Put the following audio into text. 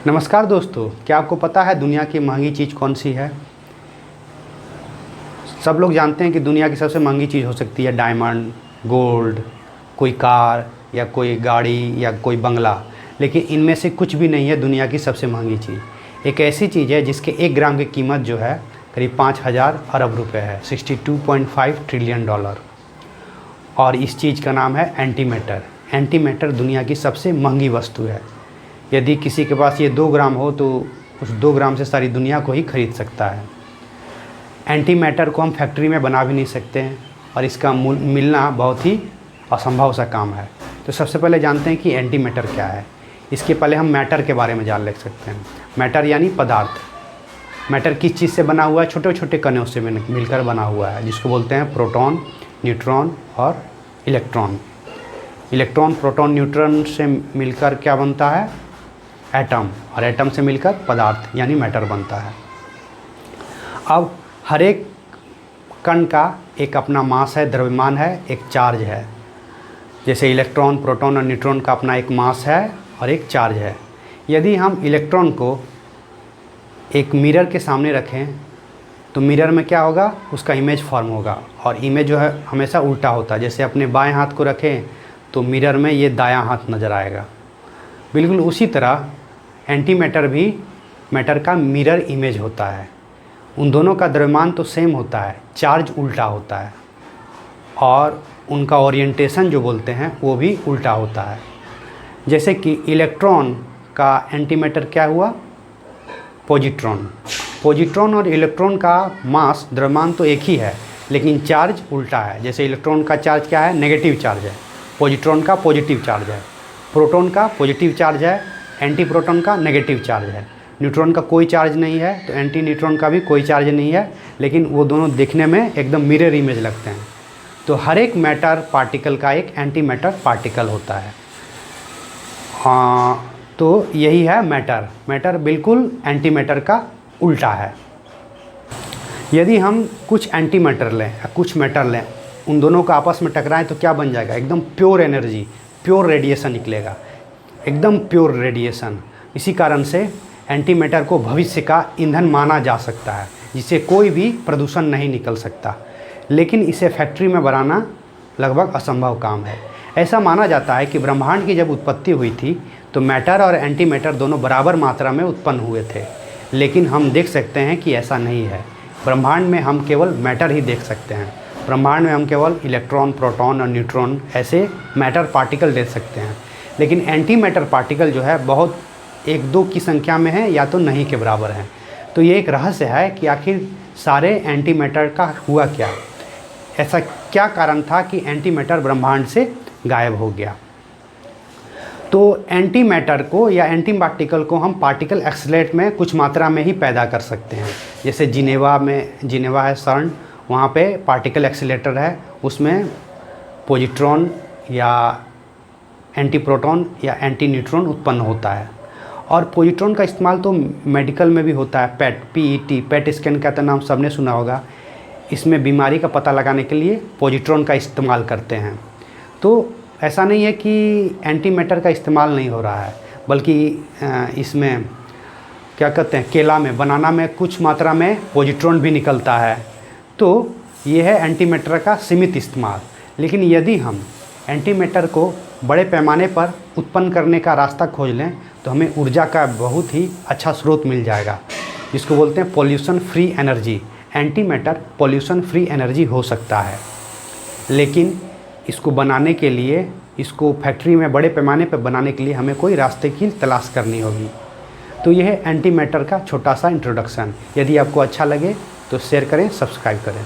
नमस्कार दोस्तों, क्या आपको पता है दुनिया की महंगी चीज़ कौन सी है? सब लोग जानते हैं कि दुनिया की सबसे महंगी चीज़ हो सकती है डायमंड, गोल्ड, कोई कार या कोई गाड़ी या कोई बंगला। लेकिन इनमें से कुछ भी नहीं है दुनिया की सबसे महंगी चीज़। एक ऐसी चीज़ है जिसके 1 ग्राम की कीमत जो है करीब 5000 अरब रुपए है, 62.5 ट्रिलियन डॉलर। और इस चीज़ का नाम है एंटीमैटर। एंटीमैटर दुनिया की सबसे महंगी वस्तु है। यदि किसी के पास ये 2 ग्राम हो तो उस 2 ग्राम से सारी दुनिया को ही खरीद सकता है। एंटीमैटर को हम फैक्ट्री में बना भी नहीं सकते हैं और इसका मिलना बहुत ही असंभव सा काम है। तो सबसे पहले जानते हैं कि एंटीमैटर क्या है। इसके पहले हम मैटर के बारे में जान ले सकते हैं। मैटर यानी पदार्थ। मैटर किस चीज़ से बना हुआ है? छोटे छोटे कणों से मिलकर बना हुआ है, जिसको बोलते हैं प्रोटॉन, न्यूट्रॉन और इलेक्ट्रॉन। इलेक्ट्रॉन, प्रोटॉन, न्यूट्रॉन से मिलकर क्या बनता है? एटम। और एटम से मिलकर पदार्थ यानी मैटर बनता है। अब हर एक कण का एक अपना मास है, द्रव्यमान है, एक चार्ज है। जैसे इलेक्ट्रॉन, प्रोटॉन और न्यूट्रॉन का अपना एक मास है और एक चार्ज है। यदि हम इलेक्ट्रॉन को एक मिरर के सामने रखें तो मिरर में क्या होगा? उसका इमेज फॉर्म होगा और इमेज जो है हमेशा उल्टा होता है। जैसे अपने बाएं हाथ को रखें तो मिरर में ये दायां हाथ नज़र आएगा। बिल्कुल उसी तरह एंटीमैटर भी मैटर का मिरर इमेज होता है। उन दोनों का द्रव्यमान तो सेम होता है, चार्ज उल्टा होता है और उनका ओरिएंटेशन जो बोलते हैं वो भी उल्टा होता है। जैसे कि इलेक्ट्रॉन का एंटीमैटर क्या हुआ? पॉजिट्रॉन। पॉजिट्रॉन और इलेक्ट्रॉन का मास, द्रव्यमान तो एक ही है लेकिन चार्ज उल्टा है। जैसे इलेक्ट्रॉन का चार्ज क्या है? नेगेटिव चार्ज है। पॉजिट्रॉन का पॉजिटिव चार्ज है। प्रोटॉन का पॉजिटिव चार्ज है, एंटी प्रोटॉन का नेगेटिव चार्ज है। न्यूट्रॉन का कोई चार्ज नहीं है तो एंटी न्यूट्रॉन का भी कोई चार्ज नहीं है, लेकिन वो दोनों दिखने में एकदम मिरर इमेज लगते हैं। तो हर एक मैटर पार्टिकल का एक एंटी मैटर पार्टिकल होता है। हाँ, तो यही है मैटर। मैटर बिल्कुल एंटी मैटर का उल्टा है। यदि हम कुछ एंटी मैटर लें या कुछ मैटर लें, उन दोनों का आपस में टकराएं तो क्या बन जाएगा? एकदम प्योर एनर्जी, प्योर रेडिएशन निकलेगा, एकदम प्योर रेडिएशन। इसी कारण से एंटी मैटर को भविष्य का ईंधन माना जा सकता है, जिससे कोई भी प्रदूषण नहीं निकल सकता। लेकिन इसे फैक्ट्री में बनाना लगभग असंभव काम है। ऐसा माना जाता है कि ब्रह्मांड की जब उत्पत्ति हुई थी तो मैटर और एंटी मैटर दोनों बराबर मात्रा में उत्पन्न हुए थे। लेकिन हम देख सकते हैं कि ऐसा नहीं है। ब्रह्मांड में हम केवल मैटर ही देख सकते हैं। ब्रह्मांड में हम केवल इलेक्ट्रॉन, प्रोटॉन और न्यूट्रॉन ऐसे मैटर पार्टिकल देख सकते हैं। लेकिन एंटी मैटर पार्टिकल जो है बहुत 1-2 की संख्या में है या तो नहीं के बराबर है। तो ये एक रहस्य है कि आखिर सारे एंटी मैटर का हुआ क्या? ऐसा क्या कारण था कि एंटी मैटर ब्रह्मांड से गायब हो गया? तो एंटी मैटर को या एंटी पार्टिकल को हम पार्टिकल एक्सीलरेट में कुछ मात्रा में ही पैदा कर सकते हैं। जैसे जिनेवा है सर्न, वहाँ पे पार्टिकल एक्सीलरेटर है, उसमें पॉजिट्रॉन या एंटी प्रोटॉन या एंटी न्यूट्रॉन उत्पन्न होता है। और पॉजिट्रॉन का इस्तेमाल तो मेडिकल में भी होता है। पेट स्कैन का तो नाम सबने सुना होगा। इसमें बीमारी का पता लगाने के लिए पॉजिट्रॉन का इस्तेमाल करते हैं। तो ऐसा नहीं है कि एंटी मैटर का इस्तेमाल नहीं हो रहा है, बल्कि इसमें क्या कहते हैं, केला में, बनाना में कुछ मात्रा में पॉजिट्रॉन भी निकलता है। तो ये है एंटी मैटर का सीमित इस्तेमाल। लेकिन यदि हम एंटी मैटर को बड़े पैमाने पर उत्पन्न करने का रास्ता खोज लें तो हमें ऊर्जा का बहुत ही अच्छा स्रोत मिल जाएगा, जिसको बोलते हैं pollution free energy. Anti matter pollution free energy हो सकता है, लेकिन इसको बनाने के लिए, इसको फैक्ट्री में बड़े पैमाने पर बनाने के लिए हमें कोई रास्ते की तलाश करनी होगी। तो यह है एंटी मैटर का छोटा सा इंट्रोडक्शन। यदि आपको अच्छा लगे तो शेयर करें, सब्सक्राइब करें।